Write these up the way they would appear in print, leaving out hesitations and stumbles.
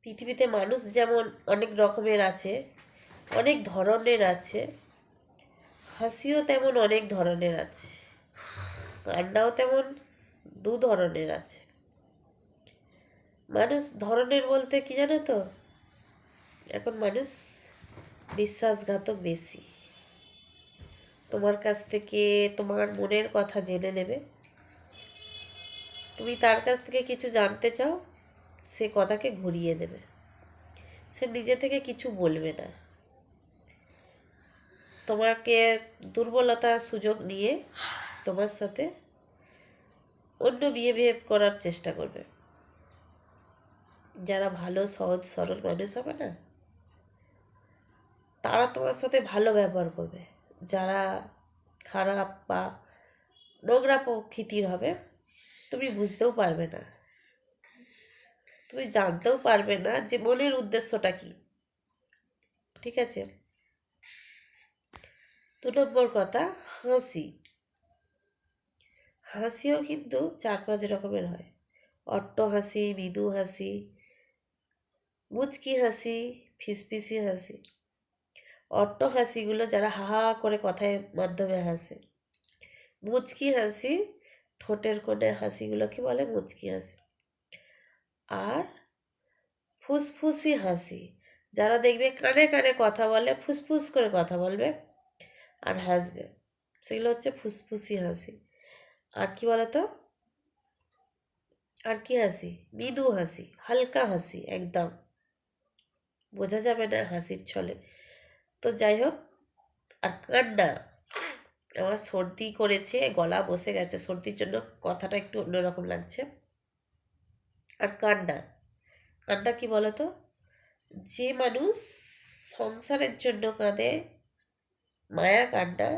পৃথিবীতে মানুষ যেমন অনেক রকমের আছে, অনেক ধরনের আছে, হাসিও তেমন অনেক ধরনের আছে, কান্নাও তেমন দু ধরনের আছে। মানুষ ধরনের বলতে কি জানো তো, এখন মানুষ বিশ্বাসঘাতক বেশি। তোমার কাছ থেকে তোমার মনের কথা জেনে নেবে, তুমি তার কাছ থেকে কিছু জানতে চাও, সে কথাকে ঘুরিয়ে দেবে, সে নিজে থেকে কিছু বলবে না। তোমাকে দুর্বলতার সুযোগ নিয়ে তোমার সাথে অন্য বিহেভ করার চেষ্টা করবে। যারা ভালো সহজ সরল মানুষ হবে না, তারা তোমার সাথে ভালো ব্যবহার করবে। যারা খারাপ বা নোংরা প্রকৃতির হবে, তুমি বুঝতেও পারবে না, তুমি জানতেও পারবে না যে মনের উদ্দেশ্যটা কি। ঠিক আছে। 2 নম্বর কথা, হাসি। হাসিও কিন্তু 4-5 রকমের হয়। অট্ট হাসি, মৃদু হাসি, মুচকি হাসি, ফিসফিসি হাসি। অট্ট হাসিগুলো যারা হা হা করে কথার মাধ্যমে হাসে। মুচকি হাসি, ঠোঁটের কোণে হাসিগুলোকে বলে মুচকি হাসি। আর ফুসফুসি হাসি, যারা দেখবে কানে কানে কথা বলে, ফুসফুস করে কথা বলবে আর হাসবে, সেগুলো হচ্ছে ফুসফুসি হাসি। আর কি বলতো, আর কি হাসি, মৃদু হাসি, হালকা হাসি, একদম বোঝা যাবে না হাসির ছলে। তো যাই হোক, আর কান্না। আমার সর্দি করেছে, গলা বসে গেছে, সর্দির জন্য কথাটা একটু অন্যরকম লাগছে। আর কান্না, কান্না কি বলতো, যে মানুষ সংসারের জন্য কাঁদে, মায়া কান্না,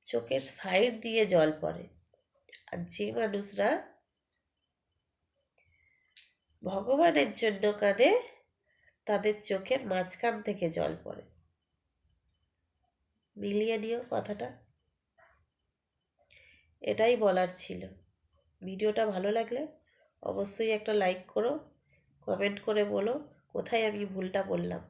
চোখের সাইড দিয়ে জল পড়ে। আর যে মানুষরা ভগবানের জন্য কাঁদে, তাদের চোখের মাঝখান থেকে জল পড়ে। মিলিয়ে নিও কথাটা। এটাই বলার ছিল। ভিডিওটা ভালো লাগলে অবশ্যই একটা লাইক করো, কমেন্ট করে বলো কোথায় আমি ভুলটা বললাম।